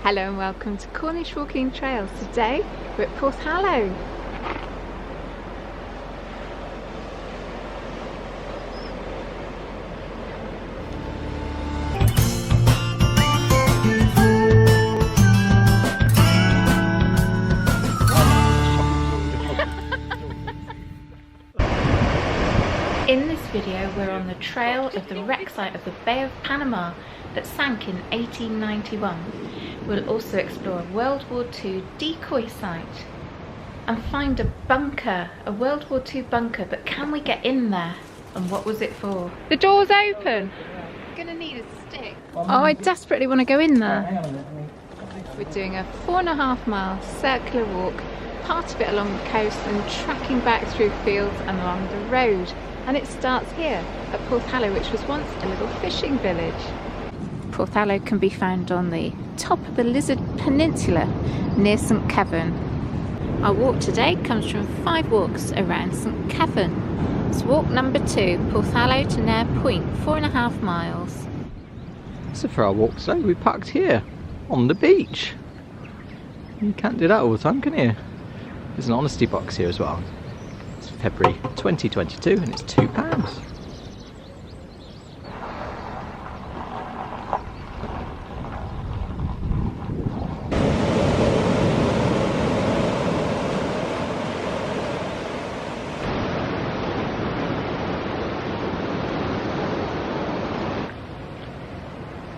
Hello and welcome to Cornish Walking Trails. Today we're at Porthallow. In this video we're on the trail of the wreck site of the Bay of Panama that sank in 1891. We'll also explore a World War II decoy site and find a bunker, a World War II bunker, but can we get in there and what was it for? The door's open! I'm gonna need a stick. Oh, I desperately want to go in there. We're doing a 4.5 mile circular walk, part of it along the coast and tracking back through fields and along the road. And it starts here at Porthallow, which was once a little fishing village. Porthallow can be found on the top of the Peninsula near St Keverne. Our walk today comes from 5 walks around St Keverne. It's walk number 2, Porthallow to Nare Point, 4.5 miles. So for our walk today, we parked here on the beach. You can't do that all the time, can you? There's an honesty box here as well. It's February 2022 and it's £2.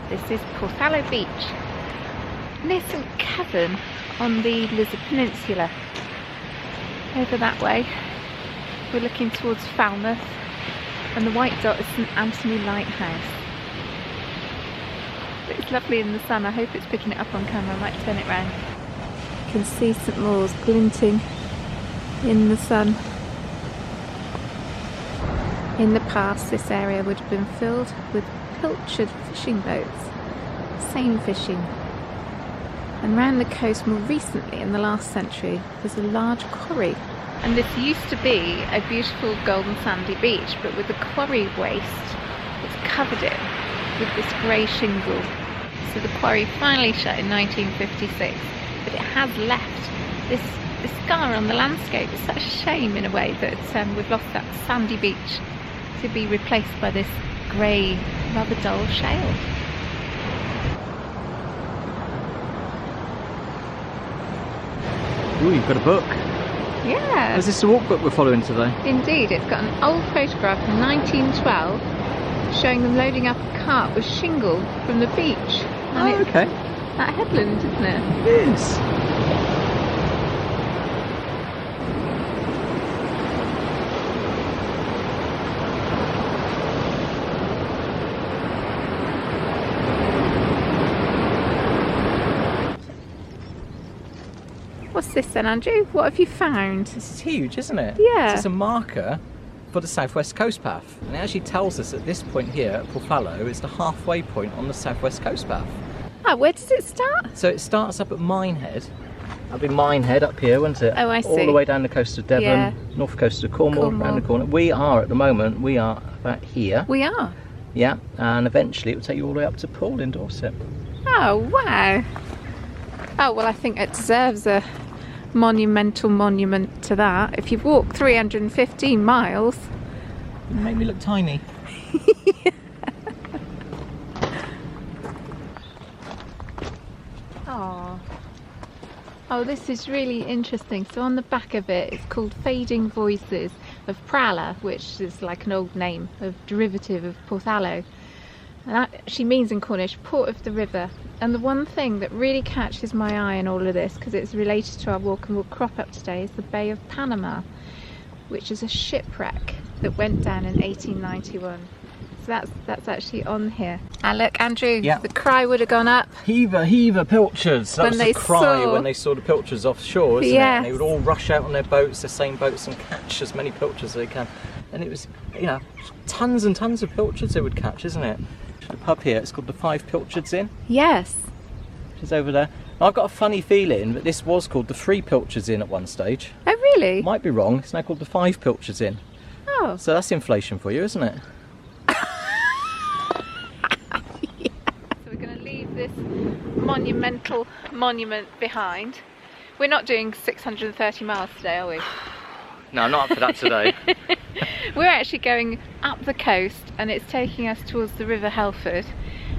This is Porthallow Beach, near St Keverne on the Peninsula. Over that way, we're looking towards Falmouth, and the white dot is St Anthony Lighthouse. It's lovely in the sun. I hope it's picking it up on camera. I might turn it round. You can see St Maur's glinting in the sun. In the past, this area would have been filled with pilchard fishing boats, seine fishing. And round the coast more recently, in the last century, there's a large quarry. And this used to be a beautiful golden sandy beach, but with the quarry waste, it's covered it with this grey shingle. So the quarry finally shut in 1956, but it has left this scar on the landscape. It's such a shame in a way that we've lost that sandy beach to be replaced by this grey, rather dull shale. Ooh, you've got a book. Yeah. Is this the walk book we're following today? Indeed, it's got an old photograph from 1912 showing them loading up a cart with shingle from the beach. And oh, okay. That headland, isn't it? It is. What's this then, Andrew? What have you found? This is huge, isn't it? Yeah. It's a marker for the southwest coast path, and it actually tells us at this point here at Porthallow is the halfway point on the southwest coast path. Ah, where does it start? So it starts up at Minehead. That'll be Minehead up here, won't it? Oh, I see. All the way down the coast of Devon, Yeah. north coast of Cornwall, round the corner. We are at the moment, we are about here. We are. Yeah, and eventually it will take you all the way up to Poole in Dorset. Oh, wow. Oh, well, I think it deserves a monumental monument to that. If you've walked 315 miles. You make me look tiny. Oh. Oh, this is really interesting. So on the back of it, it's called Fading Voices of Prala, which is like an old name, a derivative of Porthallow. And that actually means in Cornish, port of the river. And the one thing that really catches my eye in all of this, because it's related to our walk and will crop up today, is the Bay of Panama, which is a shipwreck that went down in 1891. So that's actually on here. And look, Andrew, Yeah. the cry would have gone up. Heaver, heaver, pilchards. That When was they the cry saw- when they saw the pilchards offshore, isn't it? Yes. And they would all rush out on their boats, their same boats, and catch as many pilchards as they can. And it was, you know, tons and tons of pilchards they would catch, isn't it? The pub here, it's called the 5 Pilchards Inn, Yes. which is over there. And I've got a funny feeling that this was called the 3 Pilchards Inn at one stage. Oh, really? Might be wrong, it's now called the 5 Pilchards Inn. Oh. So that's inflation for you, isn't it? Yeah. So we're going to leave this monumental little monument behind. We're not doing 630 miles today, are we? No, not up for that today. We're actually going up the coast and it's taking us towards the River Helford,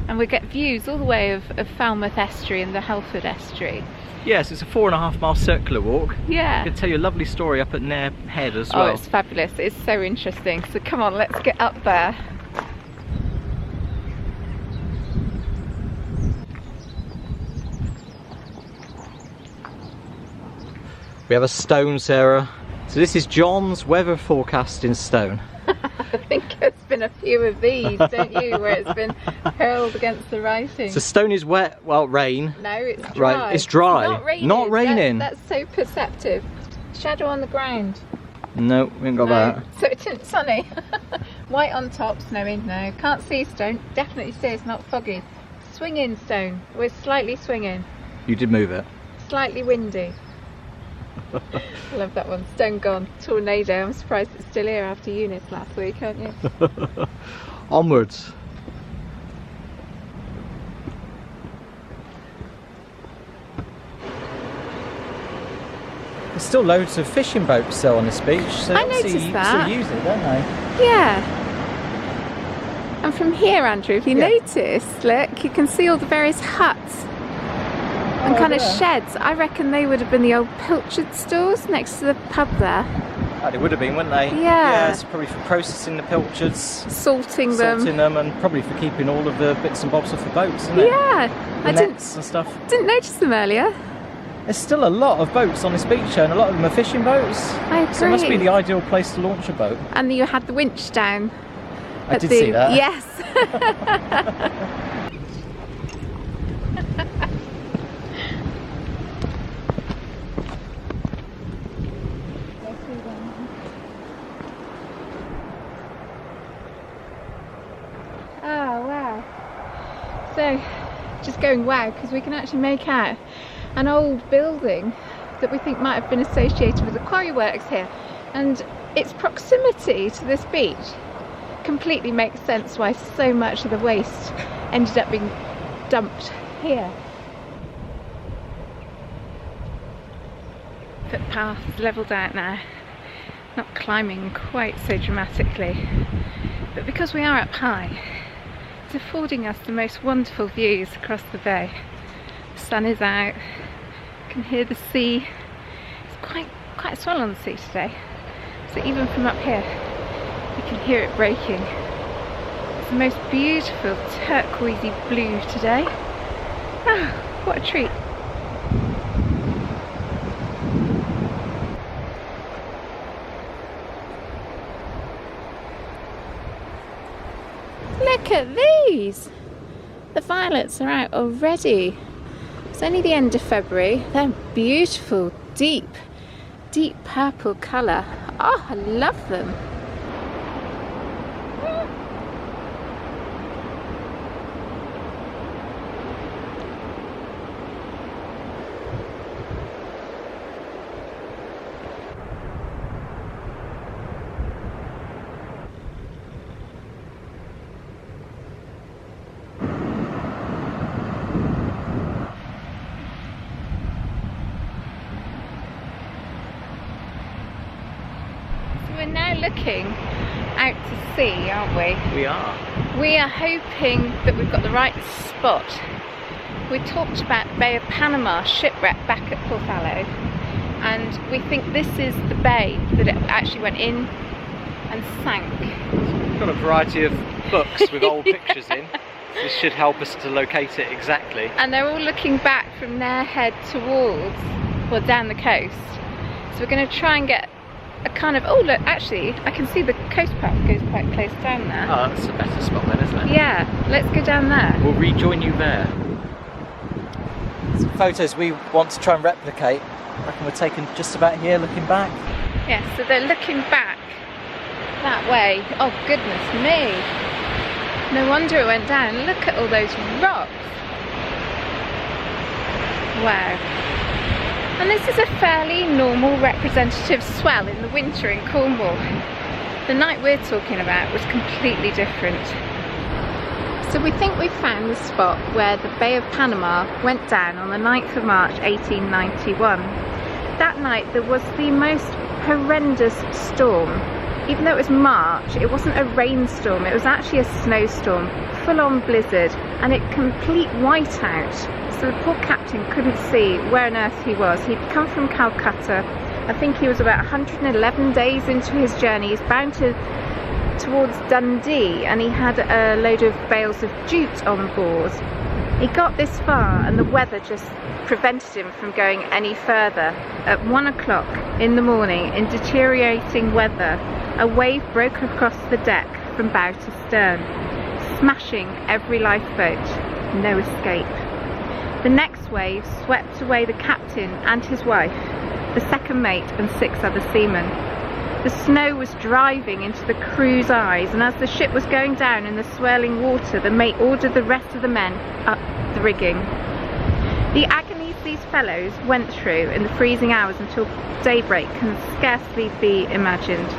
and we get views all the way of Falmouth estuary and the Helford estuary. Yes, it's a 4.5 mile circular walk. Yeah. I could tell you a lovely story up at Nare Head as Oh, well. it's fabulous. It's so interesting. So come on, let's get up there. We have a stone, Sarah. So this is John's weather forecast in stone. I think there's been a few of these, don't you, where it's been hurled against the writing. So stone is wet, well, rain. No, it's dry. Right, it's dry. Not raining. Not raining. That's so perceptive. Shadow on the ground. No, we ain't got that. So it isn't sunny. White on top, snowing. No, can't see stone. Definitely see it's not foggy. Swinging stone. We're slightly swinging. You did move it. Slightly windy. I love that one. Stone gone. Tornado. I'm surprised it's still here after Eunice last week, aren't you? Onwards. There's still loads of fishing boats though on this beach, so I obviously noticed you that. still use it, don't they? Yeah. And from here, Andrew, if you Yeah. notice, look, you can see all the various huts and kind of yeah. sheds. I reckon they would have been the old pilchard stores next to the pub there. Oh, they would have been, wouldn't they? Yeah. Yeah, it's probably for processing the pilchards, Salting them. and probably for keeping all of the bits and bobs off the boats, isn't it? Yeah. The I nets and stuff. didn't notice them earlier. There's still a lot of boats on this beach, and a lot of them are fishing boats. I agree. So it must be the ideal place to launch a boat. And you had the winch down. I did see that. Yes. Oh wow. So just going wow, because we can actually make out an old building that we think might have been associated with the quarry works here, and its proximity to this beach completely makes sense why so much of the waste ended up being dumped here. Footpath is levelled out now, not climbing quite so dramatically, but because we are up high, it's affording us the most wonderful views across the bay. The sun is out, you can hear the sea. It's quite a swell on the sea today, so even from up here you can hear it breaking. It's the most beautiful turquoisey blue today. Ah, what a treat. Look at these! The violets are out already. It's only the end of February. They're beautiful, deep purple colour. Oh, I love them. We're now looking out to sea, aren't we? We are. We are hoping that we've got the right spot. We talked about Bay of Panama shipwreck back at Porthallow, and we think this is the bay that it actually went in and sank. We've got a variety of books with old pictures in. This should help us to locate it exactly. And they're all looking back from Nare Head towards, well, down the coast. So we're going to try and get a kind of, oh look, actually I can see the coast path goes quite close down there. Oh, that's a better spot then, isn't it? Yeah, let's go down there. We'll rejoin you there. Some photos we want to try and replicate. I reckon we're taken just about here, looking back. Yeah, so they're looking back that way. Oh goodness me. No wonder it went down. Look at all those rocks. Wow. And this is a fairly normal representative swell in the winter in Cornwall. The night we're talking about was completely different. So we think we found the spot where the Bay of Panama went down on the 9th of March 1891. That night there was the most horrendous storm. Even though it was March, it wasn't a rainstorm, it was actually a snowstorm, full-on blizzard, and it complete whiteout. So the poor captain couldn't see where on earth he was. He'd come from Calcutta. I think he was about 111 days into his journey. He's bound towards Dundee, and he had a load of bales of jute on board. He got this far and the weather just prevented him from going any further. At 1 o'clock in the morning, in deteriorating weather, a wave broke across the deck from bow to stern, smashing every lifeboat. No escape. The next wave swept away the captain and his wife, the second mate and 6 other seamen. The snow was driving into the crew's eyes, and as the ship was going down in the swirling water, the mate ordered the rest of the men up the rigging. The agonies these fellows went through in the freezing hours until daybreak can scarcely be imagined.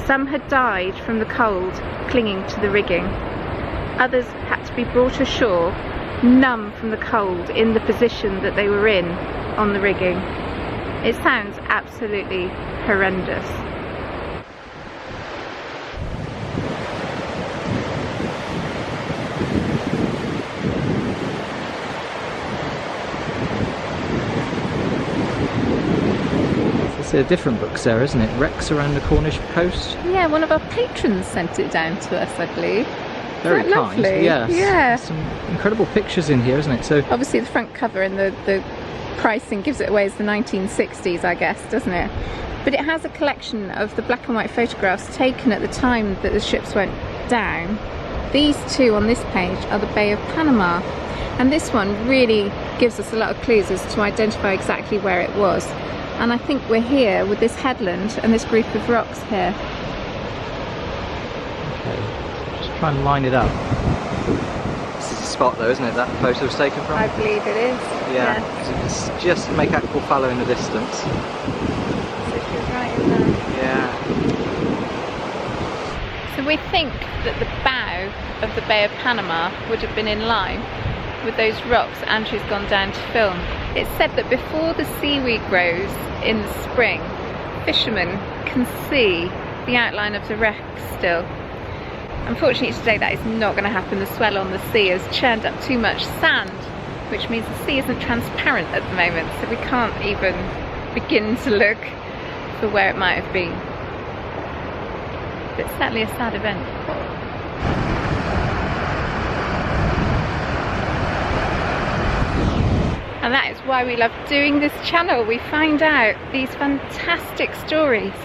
Some had died from the cold, clinging to the rigging. Others had to be brought ashore, numb from the cold, in the position that they were in on the rigging. It sounds absolutely horrendous. It's a different book, Sarah, isn't it? Wrecks around the Cornish coast. Yeah, one of our patrons sent it down to us, I believe. Very kind. Lovely? Yes. Yeah. Some incredible pictures in here, isn't it? So obviously the front cover and the pricing gives it away as the 1960s, I guess, doesn't it? But it has a collection of the black and white photographs taken at the time that the ships went down. These two on this page are the Bay of Panama, and this one really gives us a lot of clues as to identify exactly where it was. And I think we're here with this headland and this group of rocks here. okay, just try and line it up. This is the spot though, isn't it? That photo was taken from? I believe it is. Yeah, because you can just make out Porthallow in the distance. So she's right in there. Yeah. So we think that the bow of the Bay of Panama would have been in line with those rocks Andrew's gone down to film. It's said that before the seaweed grows in the spring, fishermen can see the outline of the wreck still. Unfortunately today that is not going to happen. The swell on the sea has churned up too much sand, which means the sea isn't transparent at the moment, so we can't even begin to look for where it might have been. But it's certainly a sad event. And that is why we love doing this channel. We find out these fantastic stories.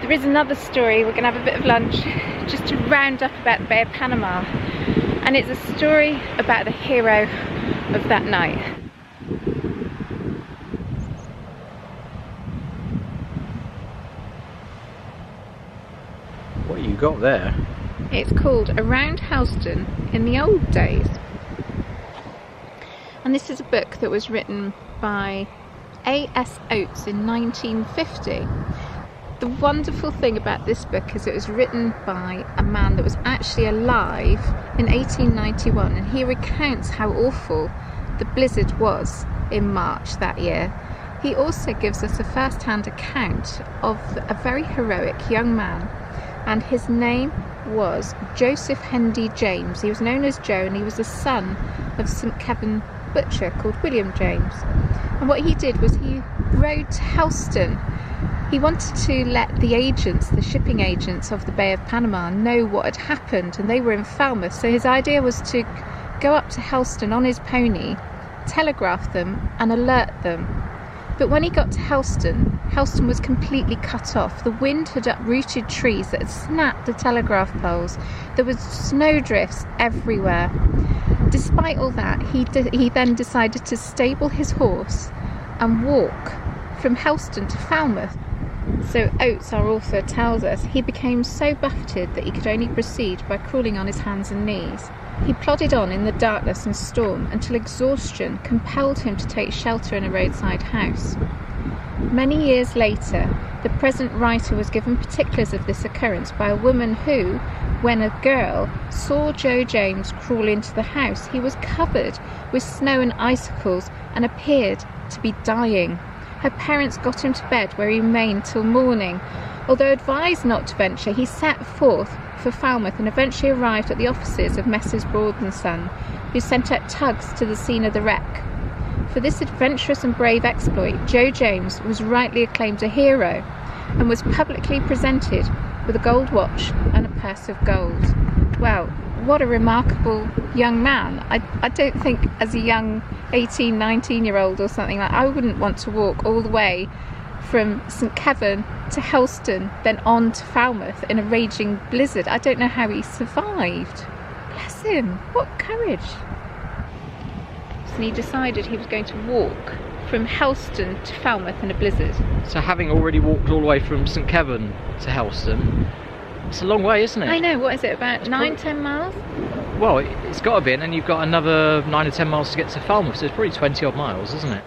There is another story, we're going to have a bit of lunch, just to round up about the Bay of Panama. And it's a story about the hero of that night. What you got there? It's called Around Helston in the Old Days. And this is a book that was written by A.S. Oates in 1950. The wonderful thing about this book is it was written by a man that was actually alive in 1891, and he recounts how awful the blizzard was in March that year. He also gives us a first-hand account of a very heroic young man, and his name was Joseph Hendy James. He was known as Joe, and he was the son of St Keverne butcher called William James. And what he did was he rode to Helston. He wanted to let the agents, the shipping agents of the Bay of Panama, know what had happened, and they were in Falmouth. So his idea was to go up to Helston on his pony, telegraph them and alert them. But when he got to Helston, Helston was completely cut off. The wind had uprooted trees that had snapped the telegraph poles. There was snowdrifts everywhere. Despite all that, he then decided to stable his horse and walk from Helston to Falmouth. So Oates, our author, tells us he became so buffeted that he could only proceed by crawling on his hands and knees. He plodded on in the darkness and storm until exhaustion compelled him to take shelter in a roadside house. Many years later, the present writer was given particulars of this occurrence by a woman who, when a girl, saw Joe James crawl into the house. He was covered with snow and icicles and appeared to be dying. Her parents got him to bed, where he remained till morning. Although advised not to venture, he set forth for Falmouth and eventually arrived at the offices of Messrs Broad and Son, who sent out tugs to the scene of the wreck. For this adventurous and brave exploit, Joe James was rightly acclaimed a hero and was publicly presented with a gold watch and a purse of gold. Well, what a remarkable young man. I don't think as a young 18, 19-year-old or something like that, I wouldn't want to walk all the way from St Keverne to Helston, then on to Falmouth in a raging blizzard. I don't know how he survived. Bless him, what courage. And he decided he was going to walk from Helston to Falmouth in a blizzard. So having already walked all the way from St Keverne to Helston, it's a long way, isn't it? I know, what is it, about 9-10 miles? Well, it's got to be, and then you've got another 9 or 10 miles to get to Falmouth, so it's probably 20 odd miles, isn't it?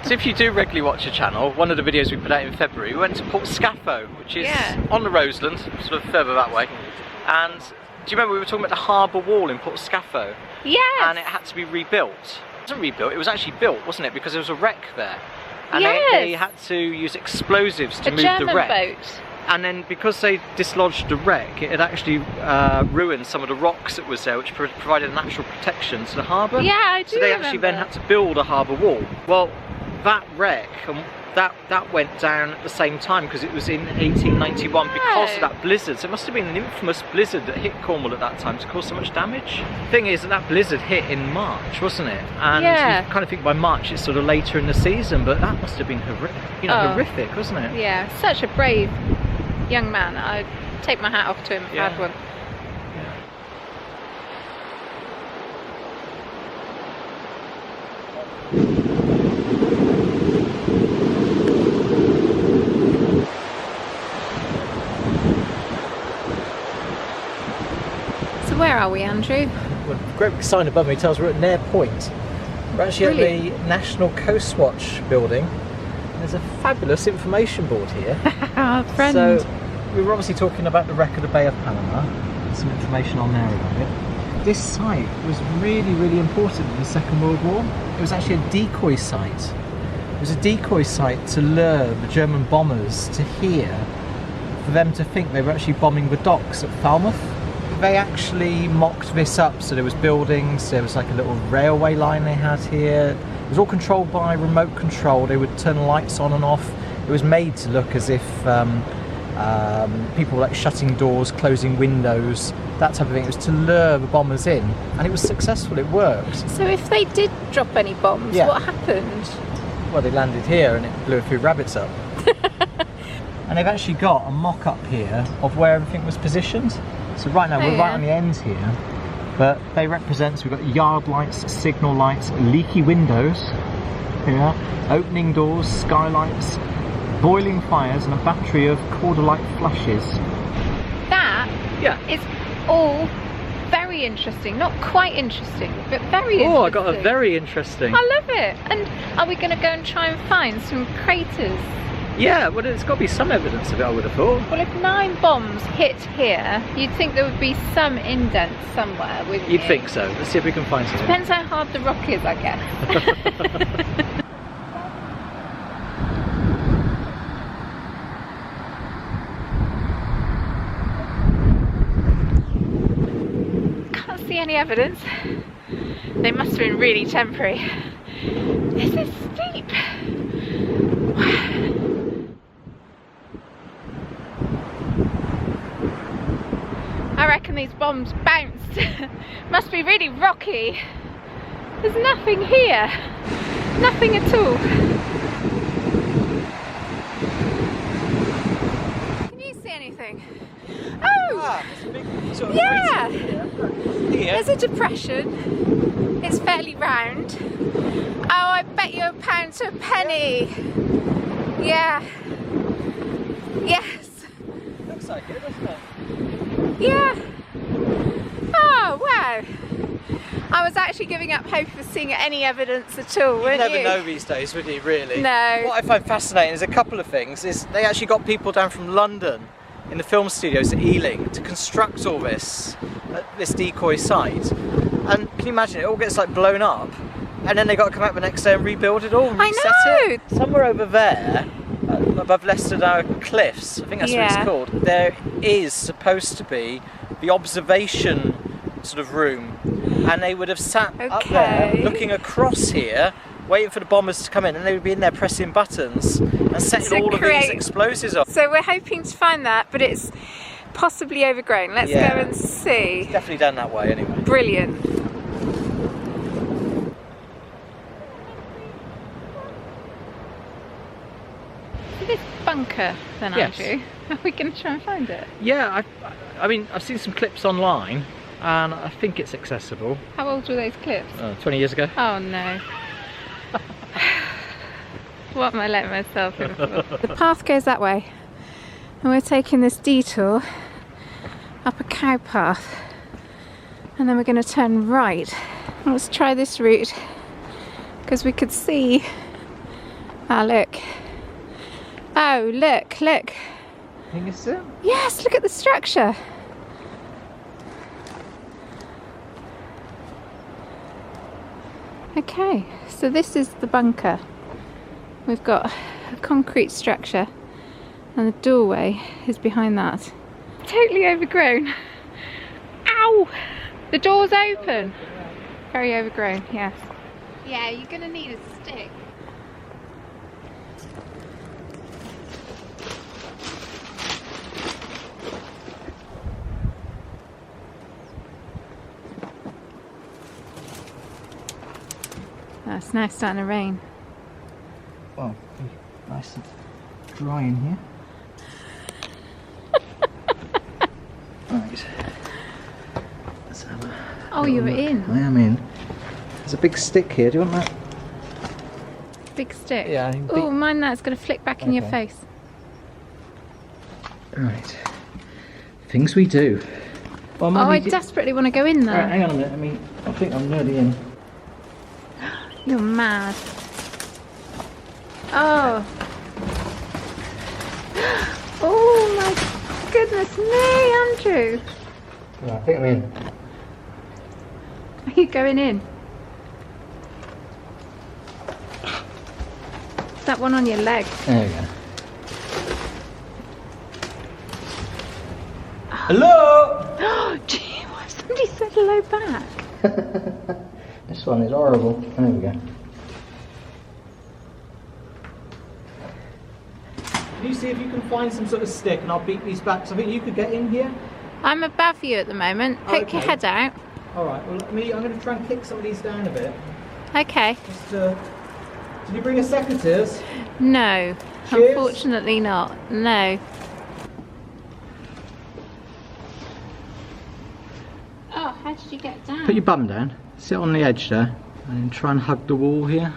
So if you do regularly watch the channel, one of the videos we put out in February, we went to Porthallow, which is on the Roseland, sort of further that way. And do you remember we were talking about the harbour wall in Porthallow? Yes! And it had to be rebuilt. It wasn't rebuilt, it was actually built, wasn't it? Because there was a wreck there. And they had to use explosives to move the wreck. Boat. And then because they dislodged the wreck, it had actually ruined some of the rocks that was there, which provided natural protection to the harbour. Yeah, I do. So they actually then had to build a harbour wall. Well, that wreck, that went down at the same time because it was in 1891 because of that blizzard. So it must have been an infamous blizzard that hit Cornwall at that time to cause so much damage. The thing is that blizzard hit in March, wasn't it? And you kind of think by March it's sort of later in the season, but that must have been horrific, wasn't it? Yeah, such a brave young man. I take my hat off to him if I had one. So where are we, Andrew? Well, the great big sign above me tells we're at Nare Point. We're actually at the National Coast Watch building. There's a fabulous information board here. Friend. So we were obviously talking about the wreck of the Bay of Panama. Some information on there about it. This site was really, really important in the Second World War. It was actually a decoy site. It was a decoy site to lure the German bombers to here, for them to think they were actually bombing the docks at Falmouth. They actually mocked this up, so there was buildings, there was like a little railway line they had here. It was all controlled by remote control. They would turn lights on and off. It was made to look as if people were like shutting doors, closing windows, that type of thing. It was to lure the bombers in, and it was successful, it worked. So if they did drop any bombs, what happened? Well, they landed here and it blew a few rabbits up. And they've actually got a mock-up here of where everything was positioned. So right now we're right on the ends here, but they represent, so we've got yard lights, signal lights, leaky windows here, opening doors, skylights, boiling fires, and a battery of corder-light flashes. That is all very interesting. Not quite interesting, but very interesting. Oh, I got a very interesting. I love it. And are we going to go and try and find some craters? Yeah, well, there's got to be some evidence of it, I would have thought. Well, if 9 bombs hit here, you'd think there would be some indent somewhere, wouldn't you? You'd think so. Let's see if we can find something. Depends how hard the rock is, I guess. Can't see any evidence. They must have been really temporary. This is steep. I reckon these bombs bounced. Must be really rocky. There's nothing here. Nothing at all. Can you see anything? Oh! There's a big sort of yeah! here. There's a depression. It's fairly round. Oh, I bet you £1 to a penny. Yeah. Yes. Looks like it, doesn't it? Yeah. Oh, wow. I was actually giving up hope of seeing any evidence at all, weren't you? You'd never know these days, would you, really? No. What I find fascinating is a couple of things. Is they actually got people down from London in the film studios at Ealing to construct all this decoy site. And can you imagine, it all gets like blown up, and then they got to come out the next day and rebuild it all and reset it. Somewhere over there, above Lestowder Cliffs, I think that's what it's called, there is supposed to be the observation sort of room, and they would have sat up there looking across here waiting for the bombers to come in, and they would be in there pressing buttons and setting all of these explosives off. So we're hoping to find that, but it's possibly overgrown. Let's go and see. It's definitely down that way anyway. Brilliant. This bunker then, Andrew, are we going to try and find it? Yeah, I mean, I've seen some clips online and I think it's accessible. How old were those clips? 20 years ago. Oh no. What am I letting myself in for? The path goes that way and we're taking this detour up a cow path and then we're going to turn right. Let's try this route because we could see. Ah, look. Oh, look, look. Think it's it? Yes, look at the structure. Okay, so this is the bunker. We've got a concrete structure and the doorway is behind that. Totally overgrown. Ow! The door's open. Very overgrown, yes. Yeah, you're gonna need a stick. Oh, it's now starting to rain. Well, nice and dry in here. Right. Let's have a You were look. in. I am in. There's a big stick here. Do you want that? Big stick? Yeah. Oh, mind that. It's going to flick back in your face. Right. Things we do. Well, I desperately want to go in there. Right, hang on a minute. I think I'm nearly in. You're mad. Oh. Oh my goodness me, Andrew. Right, I think I'm in. Are you going in? That one on your leg. There we go. Hello! Gee, what? Somebody said hello back. This one is horrible. There we go. Can you see if you can find some sort of stick and I'll beat these back? So I think you could get in here. I'm above you at the moment. Poke your head out. Alright, well I'm going to try and kick some of these down a bit. Okay. Just, did you bring a secateurs? No, Cheers. Unfortunately not. No. Oh, how did you get down? Put your bum down, sit on the edge there, and then try and hug the wall here.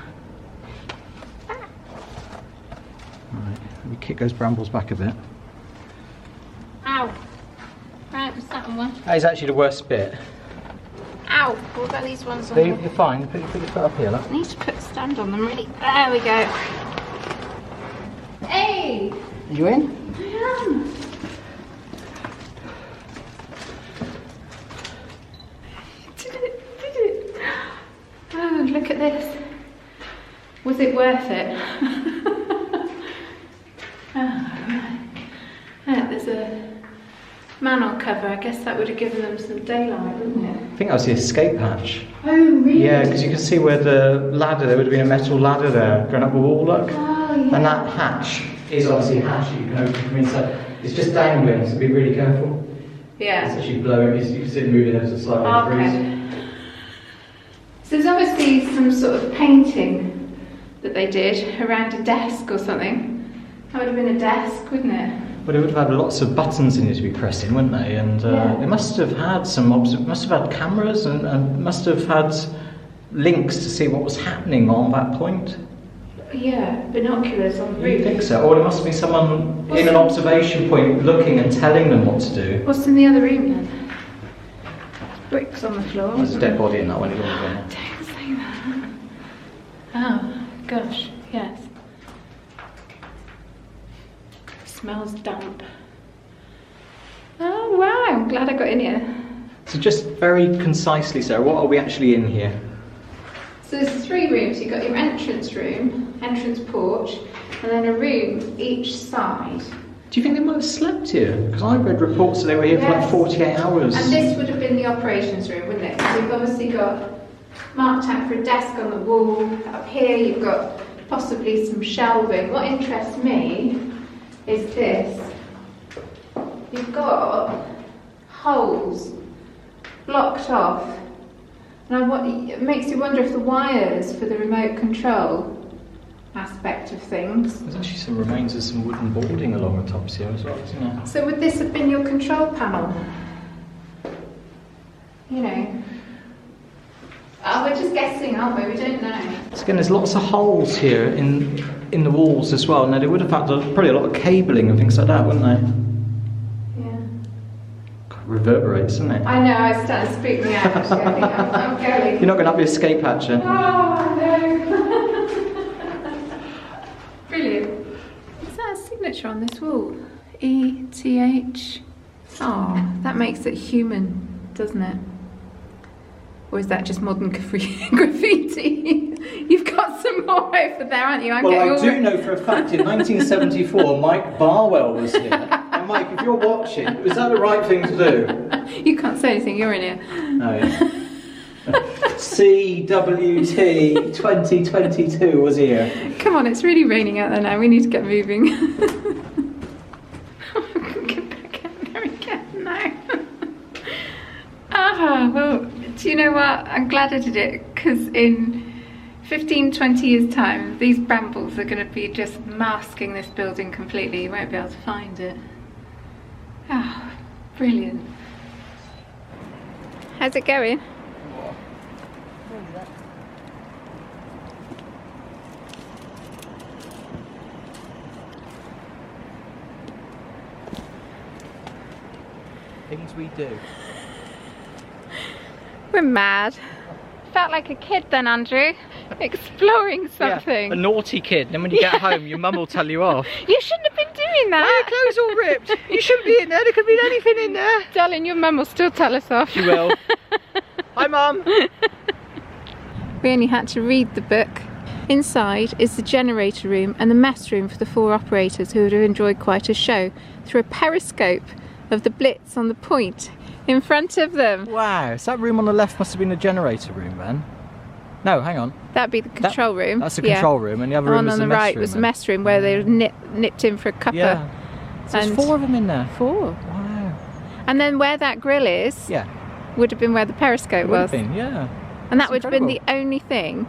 Alright, we kick those brambles back a bit. Ow. Right, what's that one? That is actually the worst bit. Ow. What about these ones on You're here? fine, put your foot up here, look. I need to put a stand on them, really. There we go. Hey! Are you in? I am. Did it? Oh, look at this. Was it worth it? Oh, right. There's a manhole cover. I guess that would have given them some daylight, wouldn't it? I think that was the escape hatch. Oh, really? Yeah, because you can see where the ladder, there would have been a metal ladder there going up the wall, look. Oh, yeah. And that hatch is obviously a hatch that you can open from inside. It's just dangling, so be really careful. Yeah. It's actually blowing, you can see it moving ever so slightly. Okay. So there's obviously some sort of painting that they did around a desk or something. That would have been a desk, wouldn't it? But it would have had lots of buttons in it to be pressing, wouldn't they? And they must have had must have had cameras and must have had links to see what was happening on that point. Yeah, binoculars on the You roof. think so? Or there must be someone in an observation point looking and telling them what to do. What's in the other room then? bricks on the floor. There's a dead body in that one. Don't say that. Oh gosh, yes. Smells damp. Oh wow, I'm glad I got in here. So just very concisely, Sarah, what are we actually in here? So there's 3 rooms. You've got your entrance room, entrance porch, and then a room each side. Do you think they might have slept here? Because I read reports that they were here for like 48 hours. And this would have been the operations room, wouldn't it? So you've obviously got marked out for a desk on the wall. Up here you've got possibly some shelving. What interests me is this. You've got holes blocked off. And it makes you wonder if the wires for the remote control aspect of things. There's actually some remains of some wooden boarding along the tops here as well, isn't there? So would this have been your control panel? You know. Oh, we're just guessing, aren't we? We don't know. So again, there's lots of holes here in the walls as well. Now they would have had probably a lot of cabling and things like that, wouldn't they? Yeah. Reverberates, doesn't it? I know, I started to spook me out actually. I think I'm going. You're not going to have the escape hatch then? Oh no. Brilliant. Is that a signature on this wall? ETH. Oh, that makes it human, doesn't it? Or is that just modern graffiti? You've got some more over there, aren't you? Well, I do know for a fact in 1974 Mike Barwell was here. And Mike, if you're watching, was that the right thing to do? You can't say anything, you're in here. Oh yeah. CWT 2022 was here. Come on, it's really raining out there now. We need to get moving. Get back out there again now. Well, do you know what? I'm glad I did it, because in 15, 20 years' time, these brambles are going to be just masking this building completely. You won't be able to find it. Oh, brilliant. How's it going? Things we do. We're mad. Felt like a kid then, Andrew. Exploring something. Yeah, a naughty kid. Then when you get home, your mum will tell you off. You shouldn't have been doing that. Why are your clothes all ripped? You shouldn't be in there. There could be anything in there. Darling, your mum will still tell us off. She will. Hi, Mum. We only had to read the book. Inside is the generator room and the mess room for the 4 operators who would have enjoyed quite a show through a periscope of the blitz on the point in front of them. Wow, so that room on the left must have been the generator room then? No, hang on. That'd be the control room. That's the control room, and the other room was the mess room. On the right was the mess room where they nipped in for a cuppa. Yeah. So there's 4 of them in there. 4. Wow. And then where that grill is, would have been where the periscope was. Would have been, yeah. And that would have been the only thing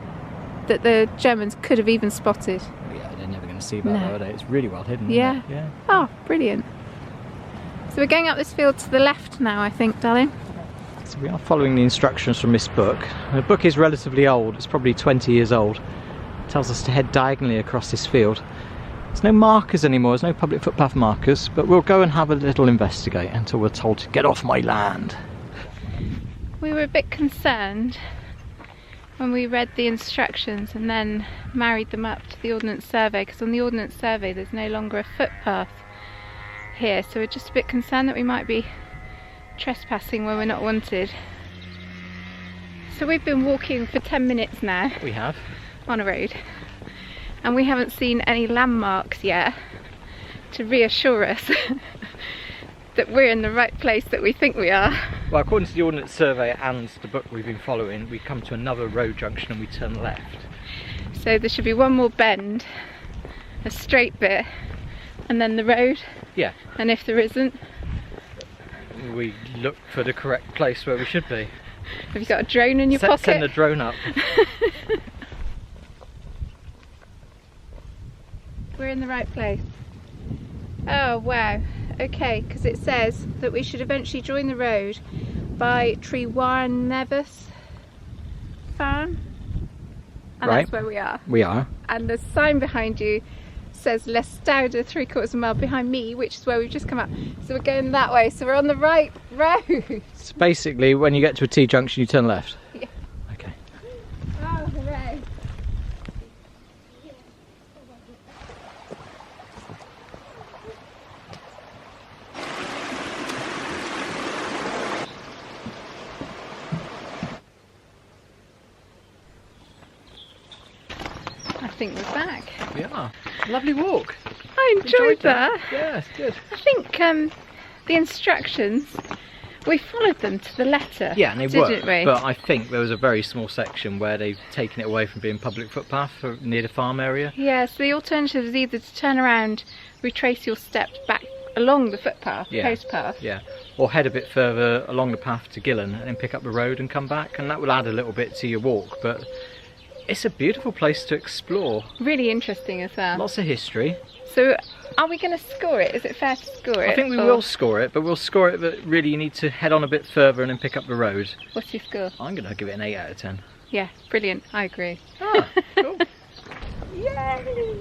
that the Germans could have even spotted. Yeah, they're never going to see that though, are they? It's really well hidden. Yeah. Yeah. Oh, brilliant. So we're going up this field to the left now, I think, darling. So we are following the instructions from this book. The book is relatively old, it's probably 20 years old. It tells us to head diagonally across this field. There's no markers anymore, there's no public footpath markers, but we'll go and have a little investigate until we're told to get off my land. We were a bit concerned when we read the instructions and then married them up to the Ordnance Survey, because on the Ordnance Survey there's no longer a footpath here, so we're just a bit concerned that we might be trespassing when we're not wanted. So we've been walking for 10 minutes now. We have. On a road. And we haven't seen any landmarks yet to reassure us that we're in the right place that we think we are. Well, according to the Ordnance Survey and the book we've been following, we come to another road junction and we turn left. So there should be one more bend, a straight bit, and then the road. Yeah. And if there isn't, we look for the correct place where we should be. Have you got a drone in your pocket? Send the drone up. We're in the right place. Oh wow, okay, because it says that we should eventually join the road by Trewarnevis Farm. And right. That's where we are. We are. And the sign behind you says Lestowder 3/4 mile behind me, which is where we've just come out. So we're going that way, so we're on the right road. So basically, when you get to a T-junction, you turn left? Yeah. Okay. Oh, hooray. I think we're back. We are. Lovely walk. I enjoyed that. Yeah, it's good. I think the instructions, we followed them to the letter. Yeah, and they didn't work. we? But I think there was a very small section where they've taken it away from being public footpath near the farm area. Yeah, so the alternative is either to turn around, retrace your steps back along the footpath, coast path. Yeah, or head a bit further along the path to Gillen and then pick up the road and come back, and that will add a little bit to your walk. But it's a beautiful place to explore. Really interesting as well. Lots of history. So are we going to score it? Is it fair to score it? I think we will score it, but we'll score it, but really you need to head on a bit further and then pick up the road. What's your score? I'm going to give it an 8 out of 10. Yeah, brilliant. I agree. Ah, cool. Yay!